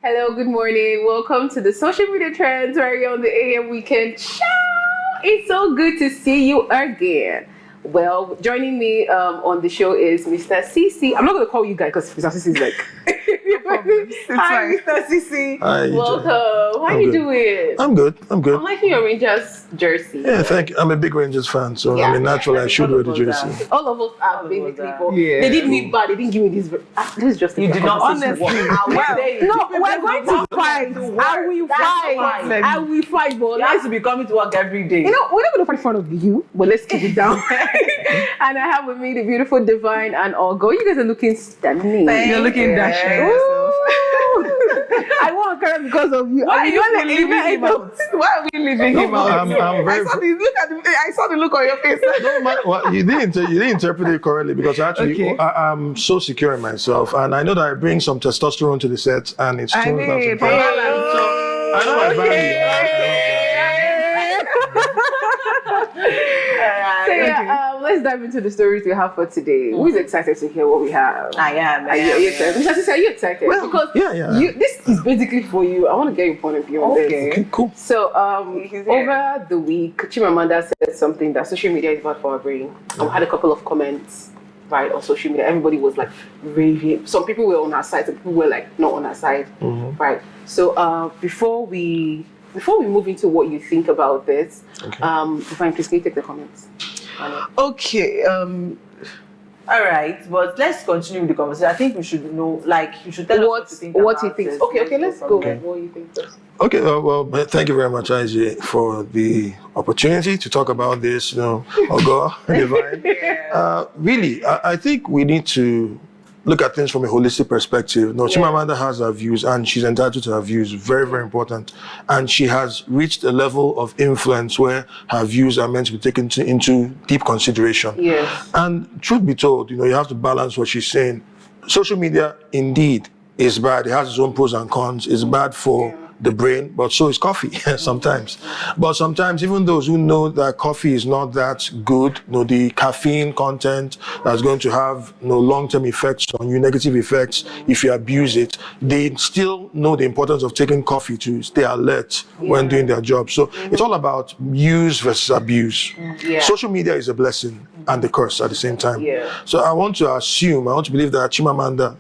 Hello, good morning. Welcome to the Social Media Trends where you're on the AM Weekend. Ciao! It's so good to see you again. Well, joining me on the show is Mr. CC. I'm not going to call you guys because Mr. CC is like... Hi, Mr. CC. Hi. Welcome. How you doing? I'm good. I'm I'm liking your Rangers jersey. Yeah, thank you. I'm a big Rangers fan, so I mean, naturally, I should wear the jersey. All of us are basically. They did me bad. They didn't give me this. This is just. You did not honestly. No, we're going to fight. I will fight. I will fight, but you have to be coming to work every day. You know, we're not going to fight in front of you, but let's keep it down. And I have with me the beautiful Divine and Olgo. You guys are looking stunning. You're looking dashing. I want Karen because of you. Why are you leaving him out? Why are we leaving him out? I saw the look on your face. Well, you didn't interpret it correctly because actually I'm so secure in myself, and I know that I bring some testosterone to the set, and it's tuned down some balance. So I know my value. Let's dive into the stories we have for today. Who's excited to hear what we have? I am. Are you excited? Are you excited? Well, because this is basically for you. I want to get your point of view on this. Okay, cool. So, over the week, Chimamanda said something that social media is bad for our brain. I had a couple of comments right on social media. Everybody was like raving. Some people were on our side, some people were like not on our side. Right. So, before we move into what you think about this, Divine, please can you take the comments? Okay. All right, but let's continue with the conversation. I think we should know, you should tell us what you think. What you think? Okay, let's go. What you think first? Okay, well, thank you very much, Adichie, for the opportunity to talk about this. Olgo, Divine. Really, I think we need to look at things from a holistic perspective. Chimamanda has her views, and she's entitled to her views. Very, very important. And she has reached a level of influence where her views are meant to be taken into deep consideration. Yes. And truth be told, you have to balance what she's saying. Social media, indeed, is bad. It has its own pros and cons. It's bad for the brain, but so is coffee sometimes. But sometimes even those who know that coffee is not that good, the caffeine content that's going to have long-term effects on you, negative effects if you abuse it, they still know the importance of taking coffee to stay alert when doing their job. So it's all about use versus abuse. Social media is a blessing and a curse at the same time. So I want to believe that Chimamanda,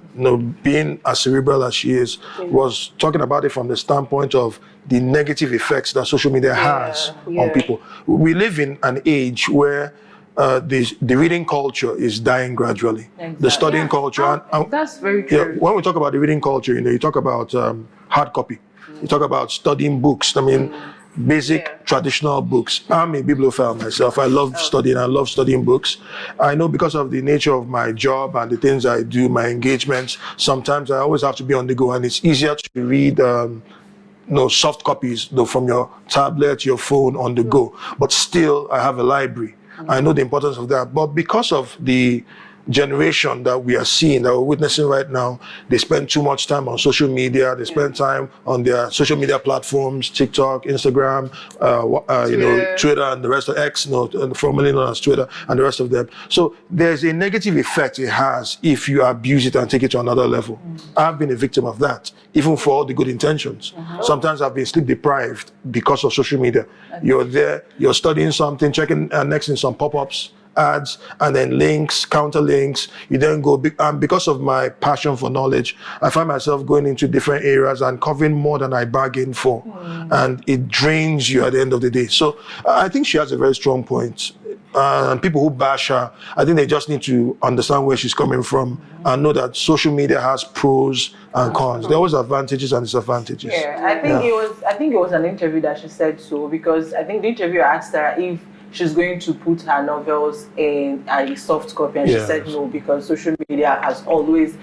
being as cerebral as she is, was talking about it from the standpoint of the negative effects that social media has on people. We live in an age where the reading culture is dying gradually. The studying culture. That's very true. When we talk about the reading culture, you talk about hard copy. You talk about studying books. I mean, basic traditional books. I'm a bibliophile myself. I love studying books. I know because of the nature of my job and the things I do, my engagements, sometimes I always have to be on the go, and it's easier to read soft copies from your tablet, your phone on the go. But still, I have a library. I know the importance of that. But because of the generation that we are seeing, that we're witnessing right now, they spend too much time on social media. They spend time on their social media platforms, TikTok, Instagram, Twitter, and the rest of X, formerly known as Twitter, and the rest of them. So there's a negative effect it has if you abuse it and take it to another level. I've been a victim of that, even for all the good intentions. Sometimes I've been sleep deprived because of social media. You're there, you're studying something, checking next in some pop-ups, ads, and then links, counter links. You then go because of my passion for knowledge, I find myself going into different areas and covering more than I bargained for, and it drains you at the end of the day. So I think she has a very strong point. And people who bash her, I think they just need to understand where she's coming from and know that social media has pros and cons. There was advantages and disadvantages. I think it was an interview that she said so, because I think the interviewer asked her if she's going to put her novels in a soft copy, and she said no, because social media has always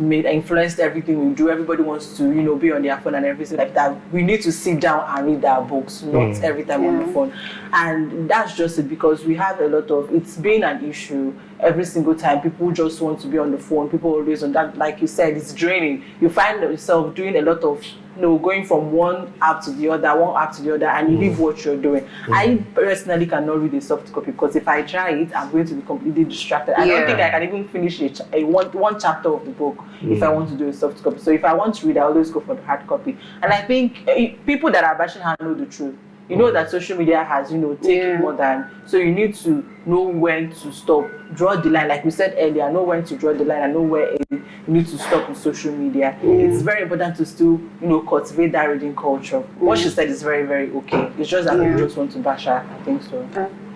influenced everything we do. Everybody wants to, be on their phone and everything like that. We need to sit down and read our books, not every time on the phone. And that's just it, because we have a lot of, it's been an issue every single time. People just want to be on the phone. People always on that, like you said, it's draining. You find yourself doing a lot of going from one app to the other, and you leave what you're doing. I personally cannot read a soft copy because if I try it, I'm going to be completely distracted. I don't think I can even finish one chapter of the book if I want to do a soft copy. So if I want to read, I always go for the hard copy. And I think people that are bashing her know the truth. You know that social media has, taken more than, so you need to know when to stop, draw the line. Like we said earlier, know when to draw the line and know where you need to stop with social media. It's very important to still, cultivate that reading culture. What she said is very, very okay. It's just that people just want to bash her. I think so.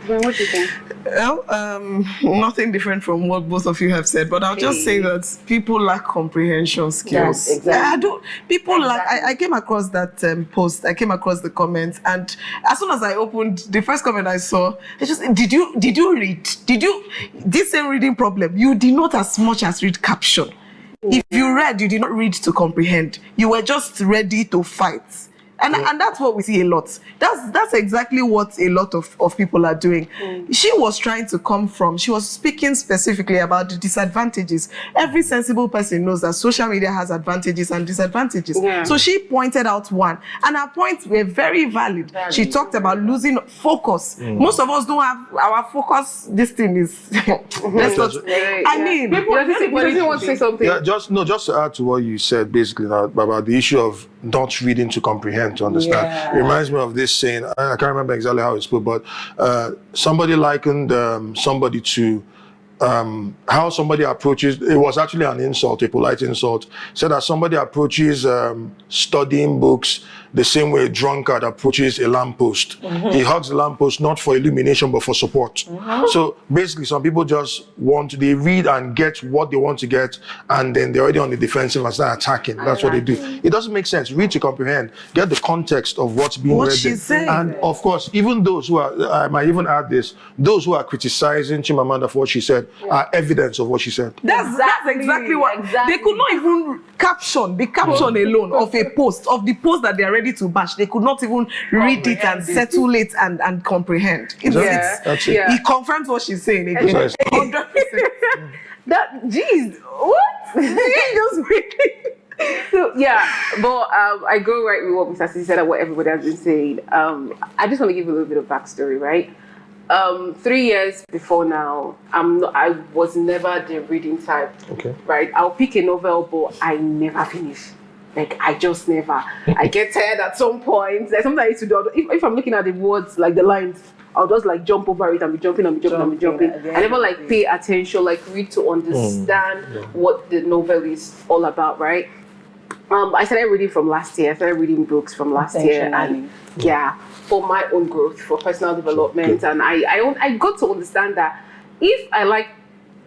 What do you think? Well, nothing different from what both of you have said, but I'll just say that people lack comprehension skills. Yes, exactly. I came across that post, I came across the comments, and as soon as I opened the first comment I saw, I just, did you read? This same reading problem, you did not as much as read caption. If you read, you did not read to comprehend. You were just ready to fight. And that's what we see a lot. That's exactly what a lot of people are doing. She was trying to she was speaking specifically about the disadvantages. Every sensible person knows that social media has advantages and disadvantages. So she pointed out one, and her points were very valid. She talked about losing focus. Most of us don't have our focus. This thing is I mean, people doesn't want to say something. Yeah, just to add to what you said, basically about the issue of not reading to comprehend, to understand. It reminds me of this saying, I can't remember exactly how it's put, but somebody likened somebody to how somebody approaches, it was actually an insult, a polite insult, said that somebody approaches studying books the same way a drunkard approaches a lamppost. He hugs the lamppost not for illumination but for support. So basically some people just they read and get what they want to get, and then they're already on the defensive and start attacking. That's what they do. It doesn't make sense. Read to comprehend. Get the context of what's being read. She's saying. And of course, even those who are, I might even add this, those who are criticizing Chimamanda for what she said are evidence of what she said. That's exactly what they could not even caption the caption alone of a post, of the post that they are ready to bash. They could not even read it and settle it and comprehend. That's it. He confirms what she's saying again. 100%. What? So but I go right with what Mr. C said and what everybody has been saying. I just want to give a little bit of backstory, right? 3 years before now, I was never the reading type. Okay. Right? I'll pick a novel, but I never finish. Like, I just never. I get tired at some point. Like, sometimes I used to do, if I'm looking at the words, like the lines, I'll just like jump over it and be jumping. I never like pay attention, like read to understand what the novel is all about, right? I started reading from last year. I started reading books from last year, and for my own growth, for personal development, and I got to understand that if I like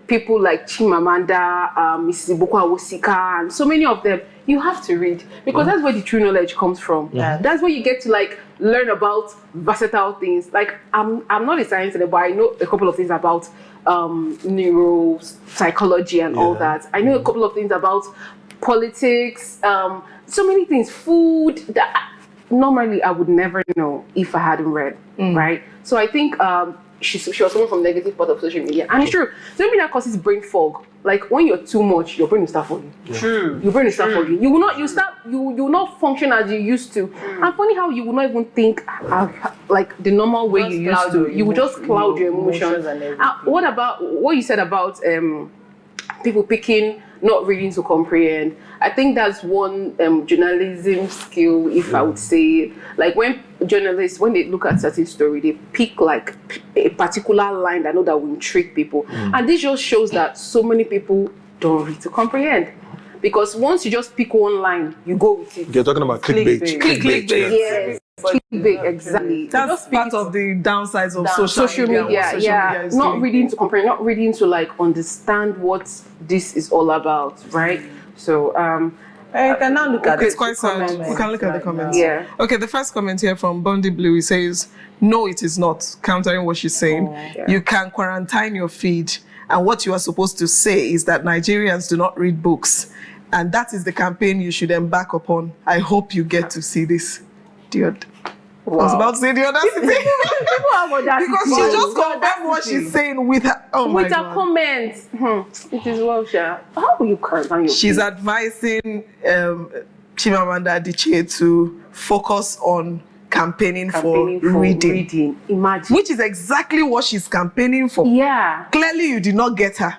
people like Chimamanda, Mrs. Iboko Awosika, and so many of them, you have to read, because that's where the true knowledge comes from. That's where you get to like learn about versatile things. Like I'm not a science student, but I know a couple of things about neuropsychology and all that. I know a couple of things about politics, so many things, food that normally I would never know if I hadn't read, right? So I think she was coming from negative part of social media, and it's true. Social media causes brain fog. Like when you're too much, your brain will start fogging. True. Your brain will start fogging. You will not function as you used to. And funny how you will not even think like the normal way you used to. You will just cloud your emotions. What about what you said about people picking not reading to comprehend? I think that's one journalism skill, if I would say. Like when journalists, when they look at certain story, they pick like a particular line that know that will intrigue people. And this just shows that so many people don't read to comprehend. Because once you just pick one line, you go with it. You're talking about clickbait. Clickbait. Yes. Clickbait, exactly. That's part of the downsides of social media. Yeah. Not reading to comprehend, not reading to like understand what this is all about, right? So I can now look at it's quite sad. We can look at the comments. Yeah. Okay, the first comment here from Bondi Blue, he says, "No, it is not," countering what she's saying. You can quarantine your feed, and what you are supposed to say is that Nigerians do not read books, and that is the campaign you should embark upon. I hope you get to see this. Dude. Wow. I was about to say the audacity. Because she just confirmed what she's saying with her comments. It is well, Sha. How will you quarantine your She's feed? advising Chimamanda Adichie to focus on campaigning for reading. Imagine. Which is exactly what she's campaigning for. Yeah. Clearly, you did not get her.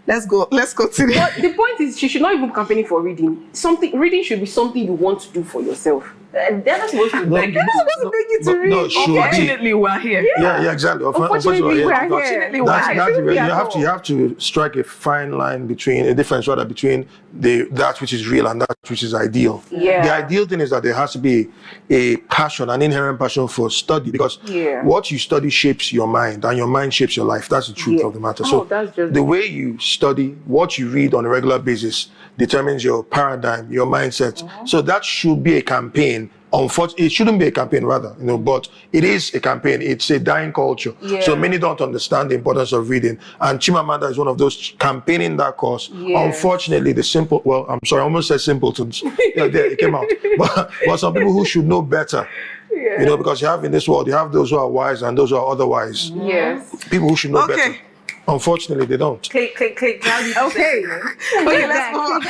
Let's go to the... But the point is, she should not even campaigning for reading. Reading should be something you want to do for yourself. They're not supposed to beg you. They're not supposed to beg you to read. No, should be. Unfortunately, we're here. Yeah, exactly. Unfortunately, we're here. Unfortunately, we're here. You have to strike a fine line between a difference rather between that which is real and that which is ideal. Yeah. The ideal thing is that there has to be a passion, an inherent passion for study, because what you study shapes your mind, and your mind shapes your life. That's the truth of the matter. So the way you study, what you read on a regular basis, determines your paradigm, your mindset. So that should be a campaign. Unfortunately, it shouldn't be a campaign, rather, but it is a campaign. It's a dying culture. So many don't understand the importance of reading. And Chimamanda is one of those campaigning that cause. Unfortunately, I'm sorry, I almost said simpletons. There it came out. But some people who should know better. Because you have in this world, you have those who are wise and those who are otherwise. Yes. People who should know better. Unfortunately, they don't. Click. Okay, let's move on.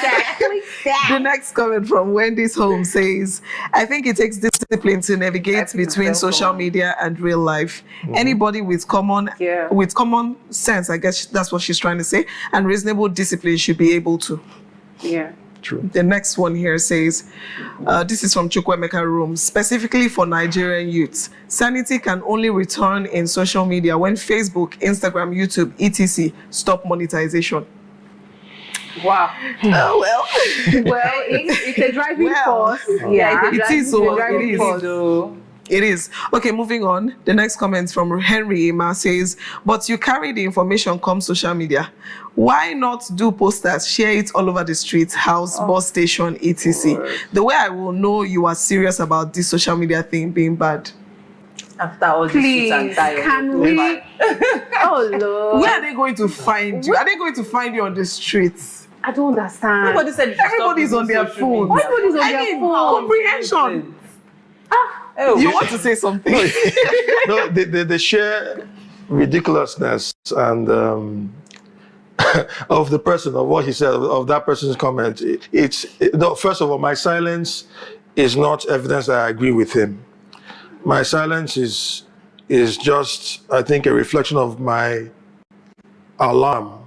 The next comment from Wendy's Home says, I think it takes discipline to navigate between social media and real life. Anybody with common sense, I guess that's what she's trying to say, and reasonable discipline should be able to. Yeah. True. The next one here says, this is from Chukwemeka Room, specifically for Nigerian youths. Sanity can only return in social media when Facebook, Instagram, YouTube, etc. stop monetization. Wow. Well, it's a driving force. Yeah, it is. It is. Okay, moving on. The next comment from Henry Ima says, but you carry the information come social media. Why not do posters, share it all over the streets, house, bus station, etc. The way I will know you are serious about this social media thing being bad. After all this and can we? Oh Lord. Where are they going to find you? Are they going to find you on the streets? I don't understand. Nobody said everybody's on their phone. Everybody's on their phone. Comprehension. You want to say something? No, the sheer ridiculousness and of the person, of what he said, of that person's comment. First of all, my silence is not evidence that I agree with him. My silence is just, I think, a reflection of my alarm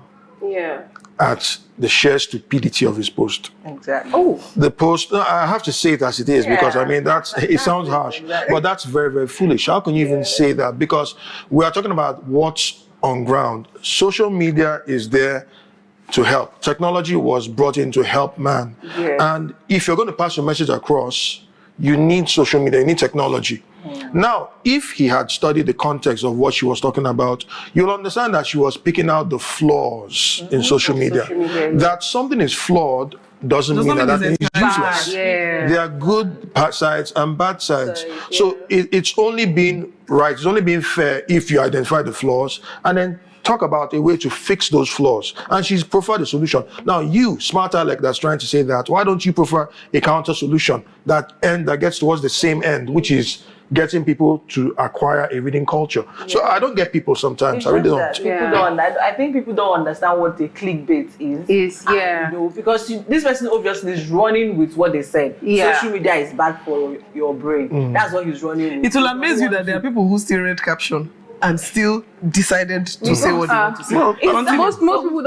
at the sheer stupidity of his post. Exactly. The post, I have to say it as it is, because I mean, it sounds harsh, but that's very, very foolish. How can you even say that? Because we are talking about what's on ground. Social media is there to help. Technology was brought in to help man. And if you're going to pass your message across, you need social media, you need technology. Now, if he had studied the context of what she was talking about, you'll understand that she was picking out the flaws in social media. That something is flawed doesn't mean that thing is useless. There are good sides and bad sides. So it's only being right, it's only being fair if you identify the flaws and then talk about a way to fix those flaws. And she's preferred a solution. Now, you, smart Alec, that's trying to say that, why don't you prefer a counter solution that gets towards the same end, which is getting people to acquire a reading culture? So I don't get people sometimes. I really don't. I think people don't understand what the clickbait is. Because this person obviously is running with what they said. Social media is bad for your brain. That's what he's running with. It will amaze you that there are people who still read caption and still decided to say what they want to say. Most people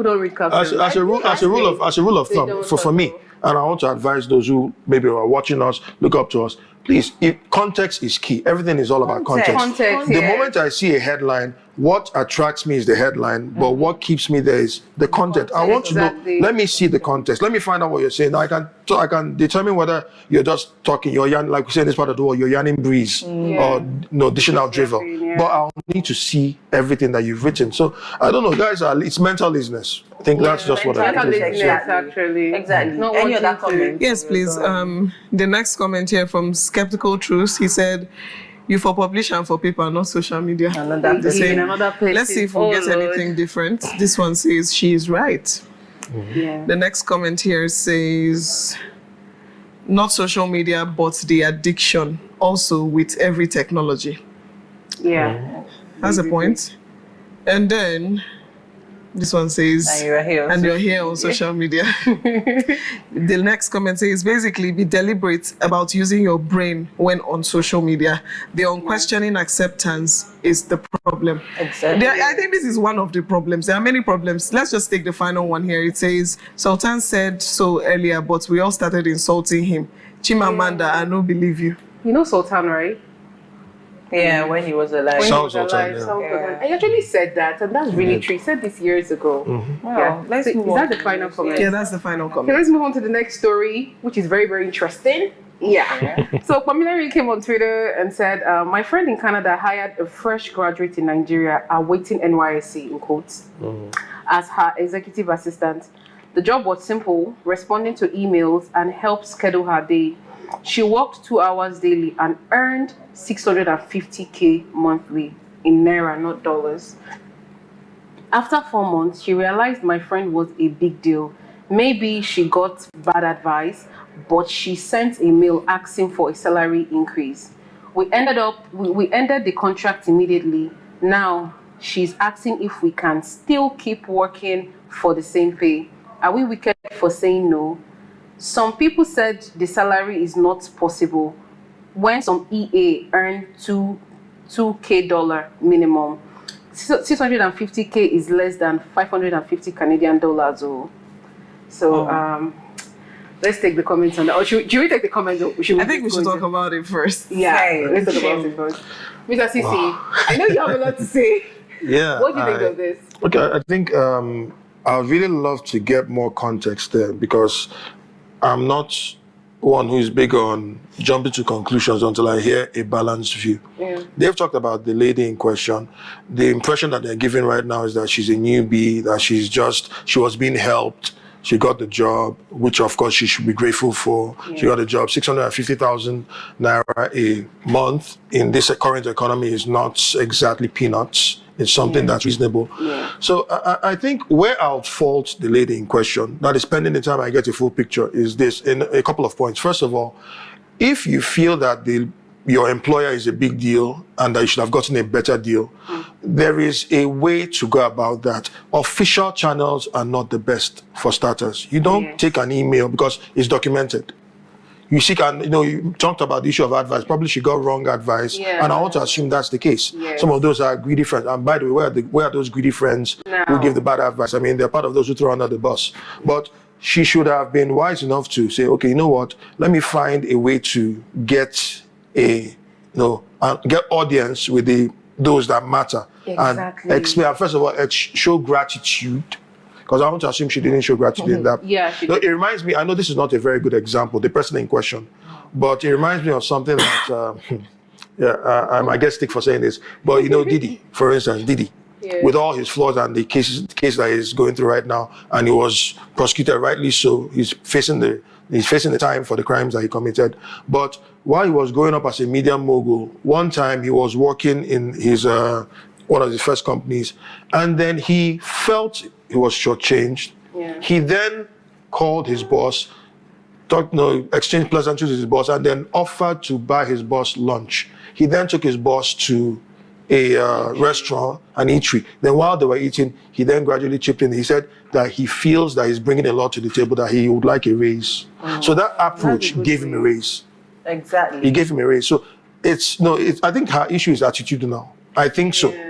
don't read caption. As a rule of thumb, for me, and I want to advise those who maybe are watching us, look up to us, please, context is key. Everything is all about context. The moment I see a headline, what attracts me is the headline, but what keeps me there is the content. I want to know, let me see the context. Let me find out what you're saying. I can determine whether you're just talking, you're yarning, like we say in this part of the world, you're yarning breeze or dishing out drivel. But I'll need to see everything that you've written. So I don't know, guys, it's mental laziness. I think that's just what I think. Actually. Exactly. Any other comment? Yes, please. The next comment here from Skeptical Truths, he said, you for publish and for paper, not social media. Another place. Let's see if we get anything different. This one says she is right. The next comment here says, not social media, but the addiction also with every technology. Yeah. That's a point. And then This one says, and you're here on social media. The next comment says, basically, be deliberate about using your brain when on social media. The unquestioning acceptance is the problem. Exactly. I think this is one of the problems. There are many problems. Let's just take the final one here. It says, Sultan said so earlier, but we all started insulting him. Chimamanda, I don't believe you. You know Sultan, right? Yeah, when he was alive. I actually said that, and that's really true. He said this years ago. Wow. Let's move on. Is that the final comment? Yeah, that's the final comment. Okay, let's move on to the next story, which is very, very interesting. Yeah. So Pamela came on Twitter and said, my friend in Canada hired a fresh graduate in Nigeria awaiting NYSC, in quotes, as her executive assistant. The job was simple, responding to emails and help schedule her day. She worked 2 hours daily and earned 650K monthly in Naira, not dollars. After 4 months, she realized my friend was a big deal. Maybe she got bad advice, but she sent a mail asking for a salary increase. We ended the contract immediately. Now she's asking if we can still keep working for the same pay. Are we wicked for saying no? Some people said the salary is not possible when some EA earn $2K minimum. 650K is less than 550 Canadian dollars. So let's take the comments on that. Or should we take the comments? I think we should talk about it first. Yeah, let's talk about it first. Mr. CC, I know you have a lot to say. Yeah. What do you think of this? Okay, I think I would really love to get more context there, because I'm not one who's big on jumping to conclusions until I hear a balanced view. Yeah. They've talked about the lady in question. The impression that they're giving right now is that she's a newbie, that she was being helped. She got the job, which of course she should be grateful for. Yeah. She got the job. 650,000 Naira a month in this current economy is not exactly peanuts. It's something that's reasonable. Yeah. So I think where I'll fault the lady in question, that is pending the time I get a full picture, is this in a couple of points. First of all, if you feel that your employer is a big deal and that you should have gotten a better deal, there is a way to go about that. Official channels are not the best for starters. You don't take an email because it's documented. You seek, and you talked about the issue of advice. Probably she got wrong advice, and I want to assume that's the case. Yes. Some of those are greedy friends. And by the way, where are those greedy friends who give the bad advice? I mean, they're part of those who throw under the bus. But she should have been wise enough to say, okay, you know what? Let me find a way to get get audience with those that matter. Exactly. And explain. First of all, show gratitude. Because I want to assume she didn't show gratitude in that. Yeah, she did. It reminds me, I know this is not a very good example, the person in question, but it reminds me of something that, I might get stick for saying this, but Diddy, for instance, with all his flaws and the case that he's going through right now, and he was prosecuted rightly so, he's facing the time for the crimes that he committed. But while he was growing up as a media mogul, one time he was working in his one of his first companies, and then he felt he was shortchanged. Yeah. He then called his boss, exchanged pleasantries with his boss, and then offered to buy his boss lunch. He then took his boss to a restaurant, an eatery. Then while they were eating, he then gradually chipped in. He said that he feels that he's bringing a lot to the table, that he would like a raise. So that approach gave him a raise. Exactly. He gave him a raise. So I think her issue is attitudinal. I think so. Yeah.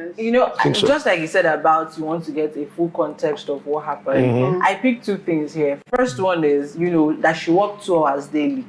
Just like you said about you want to get a full context of what happened, I picked two things here. First one is, that she worked 2 hours daily.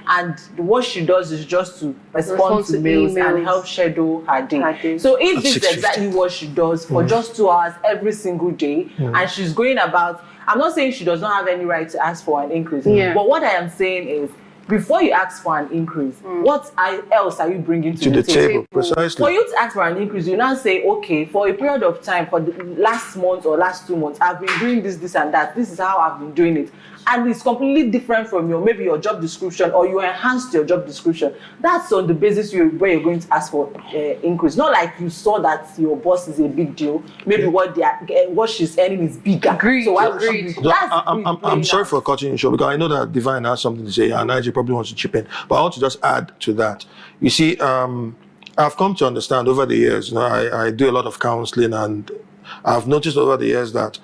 And what she does is just to respond to mails and help schedule her day. So if this is exactly what she does for just 2 hours every single day, and she's going about, I'm not saying she does not have any right to ask for an increase, but what I am saying is, before you ask for an increase, what else are you bringing to the table? Precisely. For you to ask for an increase, you now say, okay, for a period of time, for the last month or last 2 months, I've been doing this and that. This is how I've been doing it. And it's completely different from maybe your job description, or you enhanced your job description. That's on the basis where you're going to ask for increase. Not like you saw that your boss is a big deal. Maybe what she's earning is bigger. Agreed. So why would she? I'm sorry for cutting you short, because I know that Divine has something to say, and Nigel probably wants to chip in. But I want to just add to that. You see, I've come to understand over the years, I do a lot of counseling, and I've noticed over the years that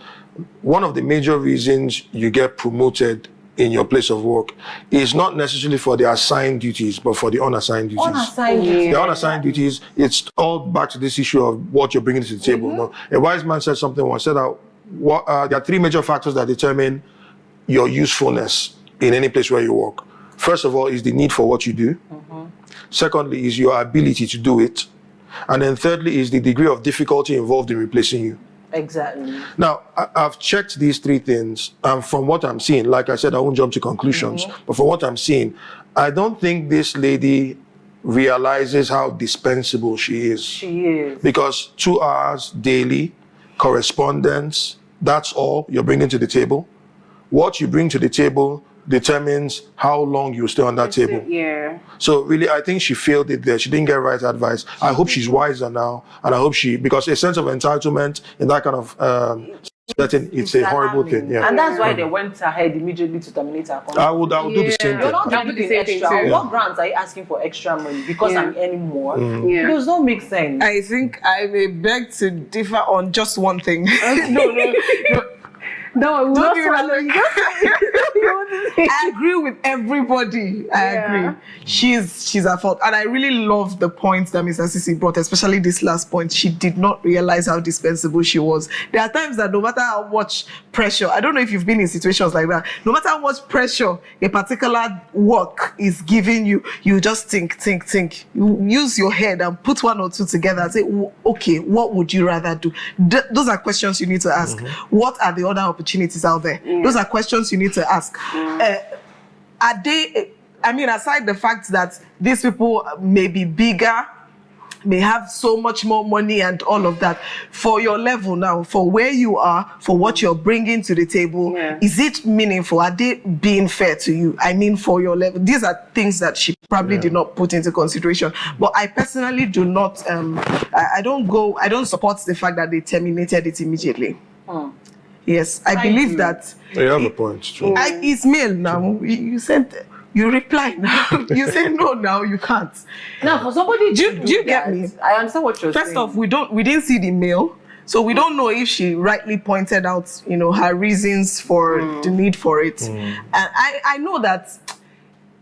one of the major reasons you get promoted in your place of work is not necessarily for the assigned duties, but for the unassigned duties. Unassigned duties. The unassigned duties, it's all back to this issue of what you're bringing to the table. No? A wise man said something once, said that there are three major factors that determine your usefulness in any place where you work. First of all is the need for what you do. Secondly is your ability to do it. And then thirdly is the degree of difficulty involved in replacing you. Exactly. Now, I've checked these three things, and from what I'm seeing, like I said, I won't jump to conclusions, but from what I'm seeing, I don't think this lady realizes how dispensable she is. She is. Because 2 hours daily, correspondence, that's all you're bringing to the table. What you bring to the table determines how long you stay on that table. Yeah. So really, I think she failed it there. She didn't get right advice. I hope she's wiser now, and I hope because a sense of entitlement in that kind of setting, it's a horrible thing. Yeah. And that's why they went ahead immediately to terminate her contract. I would do the same You're thing. not doing the extra. What grants are you asking for extra money? Because I'm earning more. It does not make sense. I think I may beg to differ on just one thing. No, Don't do I agree with everybody. I agree. She's at fault. And I really love the point that Mr. Sisi brought, especially this last point. She did not realize how dispensable she was. There are times that no matter how much pressure, I don't know if you've been in situations like that, no matter how much pressure a particular work is giving you, you just think. You use your head and put one or two together and say, okay, what would you rather do? Those are questions you need to ask. What are the other opportunities out there? Those are questions you need to ask. Are they, I mean, aside the fact that these people may be bigger, may have so much more money and all of that, for your level now, for where you are, for what you're bringing to the table, is it meaningful? Are they being fair to you? I mean, for your level, these are things that she probably did not put into consideration. But I personally do not, I don't support the fact that they terminated it immediately. Yes, I believe that. You have a point. True. It's mail now. You sent, you reply now. You say no now, you can't. Now, for somebody do you get me? I understand what you're saying. First off, we didn't see the mail, so we don't know if she rightly pointed out, her reasons for the need for it. And I know that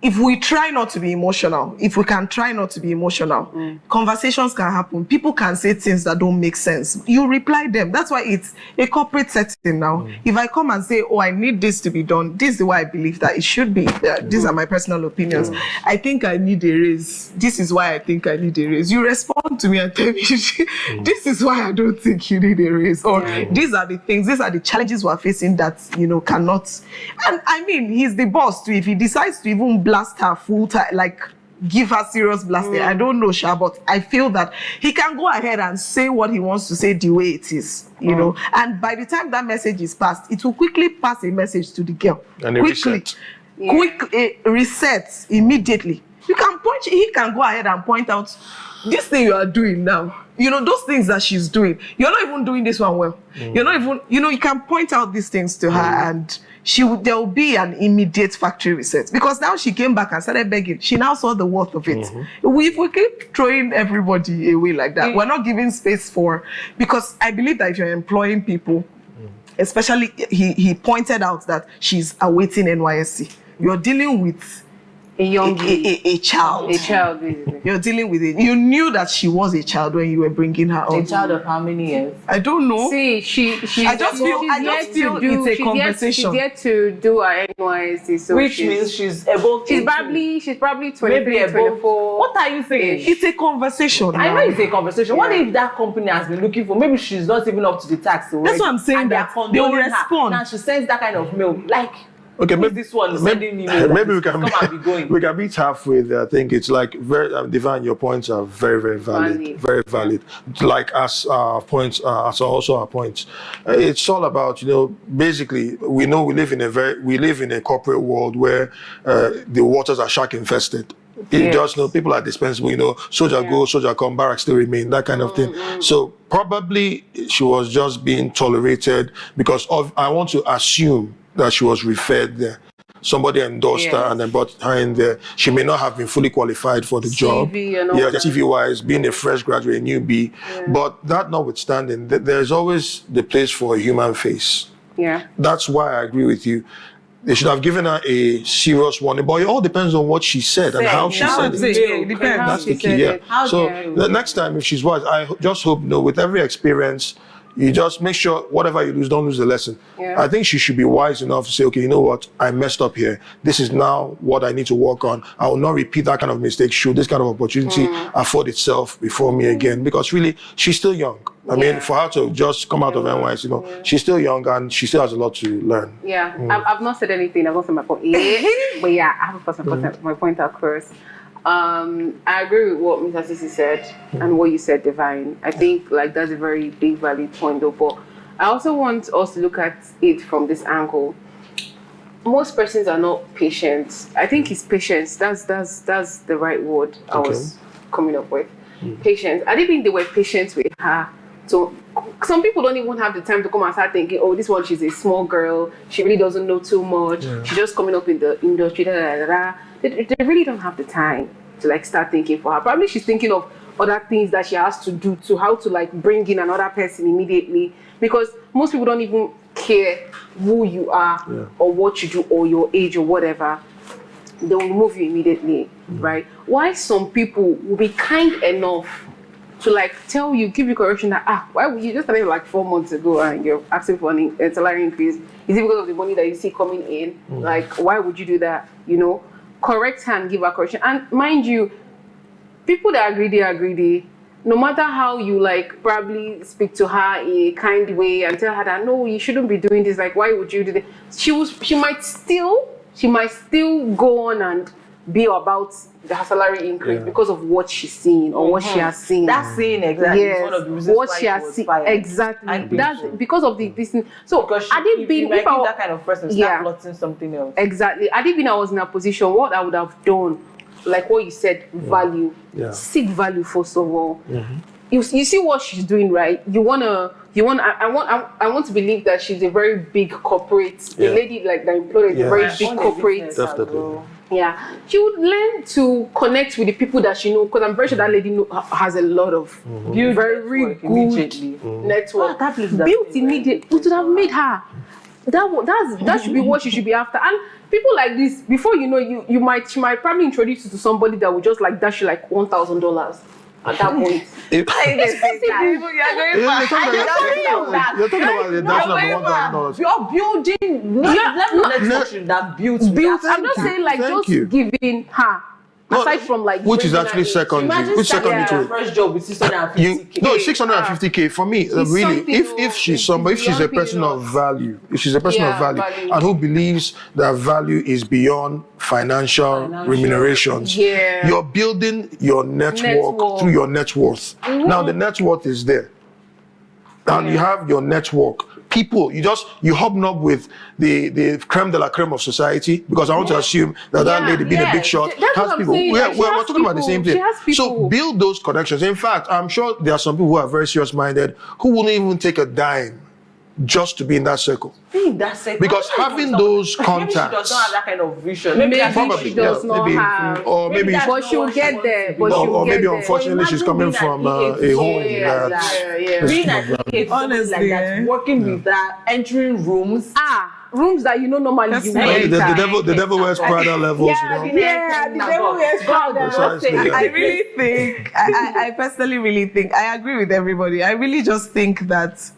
if we try not to be emotional, if we can try not to be emotional, conversations can happen. People can say things that don't make sense. You reply them. That's why it's a corporate setting now. If I come and say, oh, I need this to be done, this is the way I believe that it should be. These are my personal opinions. I think I need a raise. This is why I think I need a raise. You respond to me and tell me, this is why I don't think you need a raise. Or these are the things, these are the challenges we're facing that, cannot. And I mean, he's the boss too. If he decides to even blast her full time, like give her serious blasting, I don't know, Sha, but I feel that he can go ahead and say what he wants to say the way it is, and by the time that message is passed, it will quickly pass a message to the girl. And quick reset immediately. He can go ahead and point out this thing you are doing now. Those things that she's doing, you're not even doing this one well. You're not even, you can point out these things to her, and there will be an immediate factory reset, because now she came back and started begging. She now saw the worth of it. If we keep throwing everybody away like that, we're not giving space because I believe that if you're employing people, especially he pointed out that she's awaiting NYSC. You're dealing with a child. A child, basically. You're dealing with it. You knew that she was a child when you were bringing her on. A child of how many years? I don't know. See, I just feel it's a conversation. She's yet to do her NYSC, so which means she's above. She's probably 23, maybe above. 24. What are you saying? It's a conversation. I know it's a conversation. What if that company has been looking for? Maybe she's not even up to the tax already. That's what I'm saying. And that they will respond. Now she sends that kind of mail. Okay, maybe this one sending email. Maybe we can come and be going. We can meet halfway there. I think it's like very Divine. Your points are very, very valid. Very valid. Like as our points, as also our points. It's all about basically we know we live in a corporate world where the waters are shark infested. Just people are dispensable. Soldier go, soldier come, barracks still remain. That kind of thing. So probably she was just being tolerated because I want to assume that she was referred there. somebody endorsed her and then brought her in there. She may not have been fully qualified for the job. And all that. TV-wise, being a fresh graduate, a newbie. But that notwithstanding, there's always the place for a human face. Yeah. That's why I agree with you. They should have given her a serious warning, but it all depends on what she said and how she said it. It depends. That's the key, yeah. So the next time, if she's wise, I just hope, with every experience, you just make sure whatever you lose, don't lose the lesson. Yeah. I think she should be wise enough to say, okay, you know what, I messed up here. This is now what I need to work on. I will not repeat that kind of mistake should this kind of opportunity afford itself before me again. Because really, she's still young. I mean, for her to just come out of NYC, she's still young and she still has a lot to learn. Yeah, I've not said anything. I've not said my point. But yeah, I have to put my point across. I agree with what Mr. Sisi said and what you said, Divine. I think that's a very big valid point though. But I also want us to look at it from this angle. Most persons are not patient. I think it's patience. That's the right word I was coming up with. Patience. I didn't think they were patient with her. So some people don't even have the time to come and start thinking, oh, this one, she's a small girl. She really doesn't know too much. She's just coming up in the industry. They really don't have the time to start thinking for her. Probably she's thinking of other things that she has to do, to how to bring in another person immediately. Because most people don't even care who you are or what you do or your age or whatever. They will move you immediately, right? Why some people will be kind enough to tell you, give you correction that why would you just started 4 months ago and you're asking for a salary increase? Is it because of the money that you see coming in? Why would you do that? Correct her and give her correction. And mind you, people that are greedy. No matter how you probably speak to her in a kind way and tell her that no, you shouldn't be doing this. Why would you do that? She might still go on and be about the salary increase because of what she's seen or what she has seen. That's saying exactly one of the reasons what why she has seen. Exactly. That's because of this thing. So because I didn't be that kind of person start plotting something else. Exactly. I didn't I was in a position, what I would have done, like what you said, value. Seek value first of all. You see what she's doing, right? I want to believe that she's a very big corporate. The lady that employed is a very big corporate. Definitely. Yeah, she would learn to connect with the people that she knows, because I'm very sure that lady has a lot of very good network. Built immediately. We should have made her. That should be what she should be after. And people like this, before you know, she might probably introduce you to somebody that would just dash you $1,000 at that point. You're talking about the dash of $1,000. You're building. That built. I'm not saying just giving her. Aside from which is actually secondary. Which secondary to first job with 650K. No, 650K for me. Really, if she's a person of value, and who believes that value is beyond financial remunerations, you're building your network through your net worth. Now the net worth is there, and you have your network. People, you hobnob with the creme de la creme of society, because I want to assume that lady being a big shot has people. We're talking about the same thing. So build those connections. In fact, I'm sure there are some people who are very serious-minded who wouldn't even take a dime just to be in that circle. Because having those contacts. Maybe she does not have that kind of vision. Maybe she does not have. Or maybe but she'll get there. Or maybe unfortunately she's coming from a home that. Honestly, working with that, entering rooms. Rooms that normally you the devil wears Prada levels. The devil wears Prada. I really think, I personally really think, I agree with everybody. I really just think that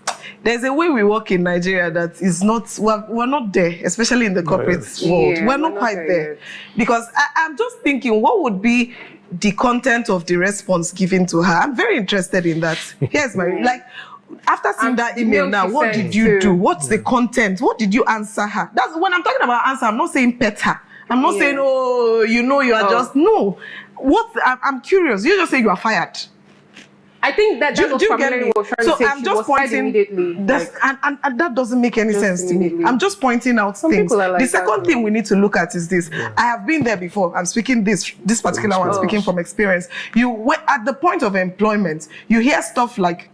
there's a way we work in Nigeria that is not, we're not there, especially in the corporate world. We're not quite there. Because I'm just thinking, what would be the content of the response given to her? I'm very interested in that. Here's my, after seeing that email now, what did you do? What's the content? What did you answer her? That's when I'm talking about answer, I'm not saying pet her. I'm not saying, you are just, no. I'm curious. You just say you are fired. I think that's what Pamela was trying to say. I'm just pointing, and that doesn't make any sense to me. I'm just pointing out things. The second thing we need to look at is this. I have been there before. I'm speaking this particular one, speaking from experience. At the point of employment, you hear stuff like,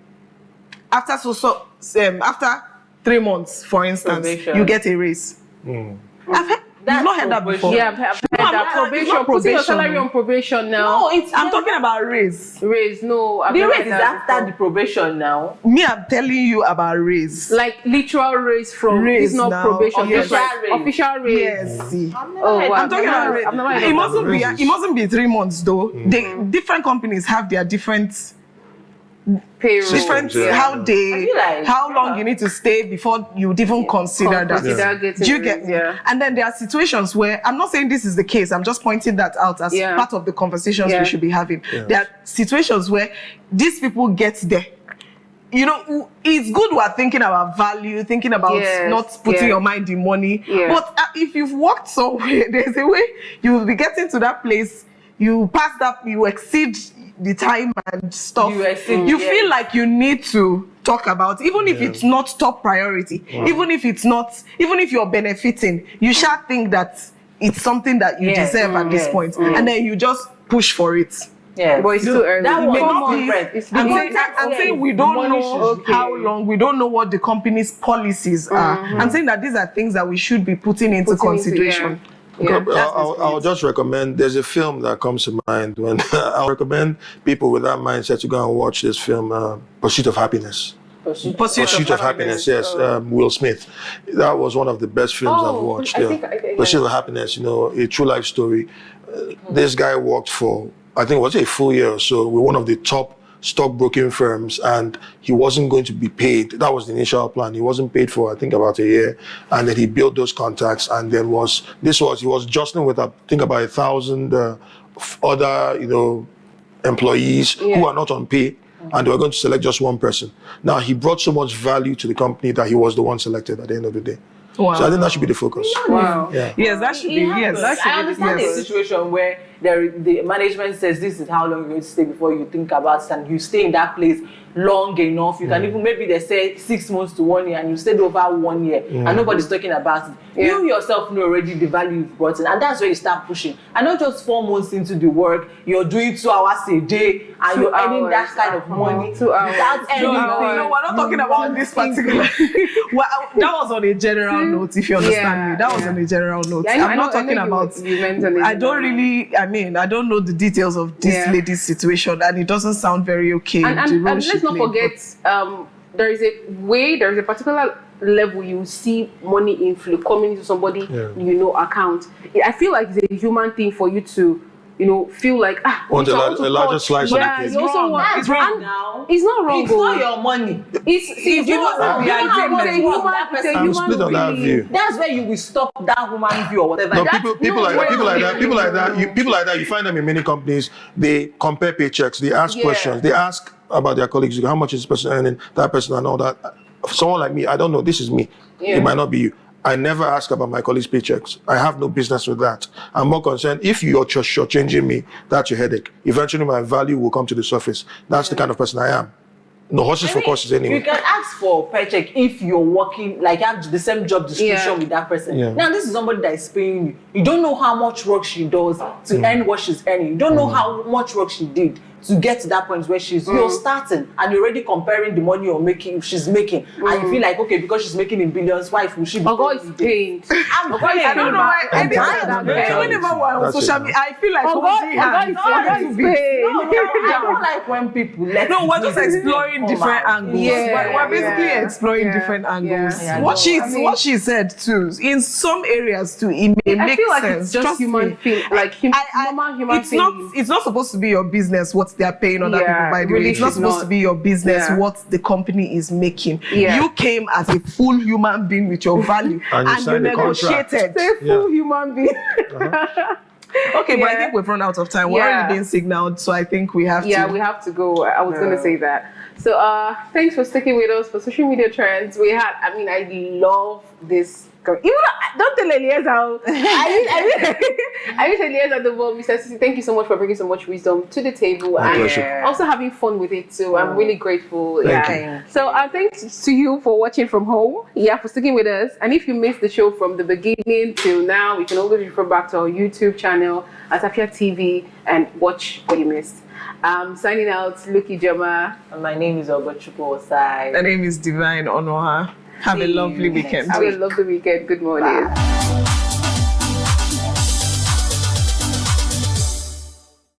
after 3 months, for instance, you get a raise. You've not heard that before. Yeah, I've heard that. Probation. Putting your salary on probation now. No, I'm talking about raise. Raise, no. I've The never raise heard is that after before. the probation now. Me, I'm telling you about raise. Like literal raise from Raise it's not now. probation. Yes. Just like Official raise. official raise. Yes. See. Oh, wow. I'm talking about raise. I've never heard It of mustn't be. Raises. It mustn't be 3 months though. Different companies have their different. payroll. Different Yeah. how I they feel like- how long you need to stay before you would even consider that. Consider getting Do you raise, get me? yeah. And then there are situations where I'm not saying this is the case. I'm just pointing that out as Yeah. part of the conversations Yeah. we should be having. There are situations where these people get there. You know, it's good we're thinking about value, thinking about Yes, not putting yeah. your mind in money. Yeah. But if you've worked somewhere, there's a way you will be getting to that place. You pass that, you exceed the time and stuff. You exceed, You yeah. feel like you need to talk about, even if it's not top priority, even if you're benefiting, you shall think that it's something that you Yes, deserve at this yes, point, and then you just push for it. Yeah. But it's too early. That It one may is not be- different. It's I'm different. saying we don't Money know should be- how long, we don't know what the company's policies are. I'm saying that these are things that we should be putting into consideration. Yeah. I'll just recommend, there's a film that comes to mind when I'll recommend people with that mindset to go and watch this film, Pursuit of Happiness. Pursuit of Happiness, yes, Will Smith. That was one of the best films I've watched. I think I- Pursuit of Happiness, you know, a true life story. This guy worked for, I think it was a full year or so, with one of the top stockbroking firms, and he wasn't going to be paid. That was the initial plan. He wasn't paid for, I think, about a year, and then he built those contacts, and then he was jostling with, I think, about 1,000 other, you know, employees who are not on pay, and they were going to select just one person. Now, he brought so much value to the company that he was the one selected at the end of the day. Wow. So I think that should be the focus. Wow. Yeah. Yes, that should be. Yes, that should I be. understand Yes. a situation where the management says this is how long you're going to stay before you think about it, and you stay in that place long enough. You can even, maybe they say 6 months to 1 year, and you stayed over 1 year, and nobody's talking about it. Yeah. You yourself know already the value you've brought in, and that's where you start pushing. And not just 4 months into the work, you're doing 2 hours a day, and 2 you're earning that hours. kind of money 2 hours. without anything. No, we're not talking about this particular. Well, that was on a general note, if you understand me. That was on a general note. Yeah, I'm not talking about. You meant on a I don't general really. I mean, I don't know the details of this lady's situation, and it doesn't sound very okay. The and role let's she not played, forget, there is a particular level you see money inflow coming into somebody account. I feel like it's a human thing for you to feel like Want if I a want to larger cut- slice of the cake. you also want That's wrong and now. it's not wrong. It's not your money. It's you don't have the agreement, it's a what human, that it's a person- I'm human split on that feeling. view. That's where you will stop that human view or whatever. No, That's people like that. You find them in many companies. They compare paychecks. They ask questions. They ask about their colleagues. How much is this person earning? That person and all that. Someone like me, I don't know. This is me. Yeah. It might not be you. I never ask about my colleagues' paychecks. I have no business with that. I'm more concerned if you're just shortchanging me. That's your headache. Eventually, my value will come to the surface. That's the kind of person I am. No horses for courses anyway. You can ask for paycheck if you're working, like you have the same job description with that person. Yeah. Now, this is somebody that is paying you. You don't know how much work she does to earn what she's earning. You don't know how much work she did to get to that point where you're starting, and you're already comparing the money she's making, and you feel like, okay, because she's making in billions, why will she be Ogo is paid. I don't know why. Mentality. Whenever we're on That's social it. media, I feel like Ogo is paid. I don't like when people let No, we're just business exploring come different out. angles. Yeah, we're basically exploring yeah, different angles. yeah. What she said too, in some areas too, it may I make feel like sense. it's just Trust human me. thing, like normal human It's not. feeling. It's not supposed to be your business what they are paying other people. By the really way, it's not should supposed not. to be your business Yeah. what the company is making. Yeah. You came as a full human being with your value, And you you signed a contract. negotiated. Say full human being. Okay, but I Yeah. think we've run out of time. We're Yeah. already being signaled, so I think we have Yeah, to. we have to go. I was going to say that. So, thanks for sticking with us for social media trends. I love this. Don't tell Eliezer. I wish Eliezer the world. Mr. Sisi, thank you so much for bringing so much wisdom to the table My and pleasure. also having fun with it too. I'm really grateful. Thank you. So, thanks to you for watching from home. Yeah, for sticking with us. And if you missed the show from the beginning till now, you can always refer back to our YouTube channel at Afia TV and watch what you missed. Signing out, Luki Jama. And my name is Ogochukwu Osai. My name is Divine Onoha. Have a lovely weekend. Have a lovely weekend. Good morning. Bye.